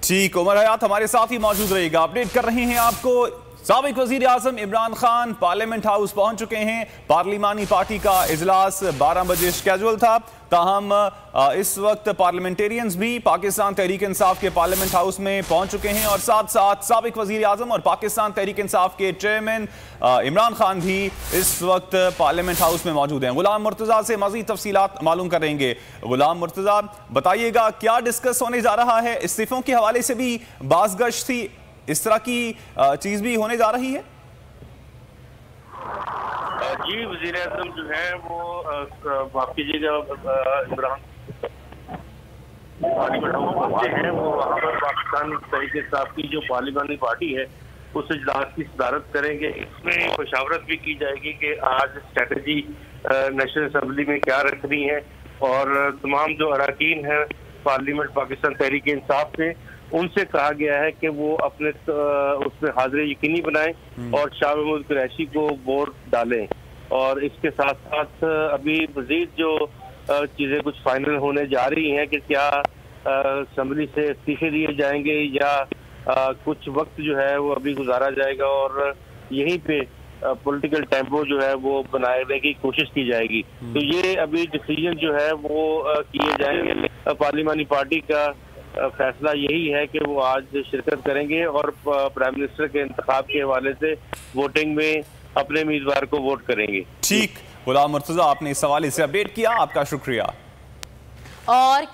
ठीक, उमर हयात हमारे साथ ही मौजूद रहेगा। अपडेट कर रहे हैं आपको। साबिक वजीर आजम इमरान खान पार्लियामेंट हाउस पहुंच चुके हैं। पार्लिमानी पार्टी का इजलास 12 बजे शेड्यूल था, ताहम इस वक्त पार्लियामेंटेरियंस भी पाकिस्तान तहरीक इंसाफ के पार्लियामेंट हाउस में पहुंच चुके हैं और साथ साथ साबिक वजीर आजम और पाकिस्तान तहरीक इंसाफ के चेयरमैन इमरान खान भी इस वक्त पार्लियामेंट हाउस में मौजूद हैं। गुलाम मुर्तजा से मज़ीद तफसीलात मालूम करेंगे। गुलाम मुर्तजा, बताइएगा क्या डिस्कस होने जा रहा है? इस्तीफों के हवाले से भी बाज़गश्त थी, इस तरह की चीज भी होने जा रही है? जी, वजीर आजम जो है वो माफ कीजिएगा इमरान पार्लियामेंट हाउस पहुंचे हैं। वो वहाँ पर पाकिस्तान तहरीक इंसाफ की जो पार्लिमानी पार्टी है उस इजलास की सदारत करेंगे। इसमें मशावरत भी की जाएगी कि आज स्ट्रेटजी नेशनल असम्बली में क्या रखनी है और तमाम जो अरकान है पार्लियामेंट पाकिस्तान तहरीक इंसाफ से उनसे कहा गया है कि वो अपने उसमें हाजिरी यकीनी बनाएं और शाह महमूद कुरैशी को वोट डालें। और इसके साथ साथ अभी मजीद जो चीज़ें कुछ फाइनल होने जा रही हैं कि क्या असम्बली से इस्तीफे दिए जाएंगे या कुछ वक्त जो है वो अभी गुजारा जाएगा और यहीं पे पॉलिटिकल टेम्पो जो है वो बनाने की कोशिश की जाएगी। तो ये अभी डिसीजन जो है वो किए जाएंगे। पार्लिमानी पार्टी का फैसला यही है कि वो आज शिरकत करेंगे और प्राइम मिनिस्टर के इंतखाब के हवाले से वोटिंग में अपने उम्मीदवार को वोट करेंगे। ठीक, गुलाम मुर्तजा, आपने इस हवाले से अपडेट किया, आपका शुक्रिया। और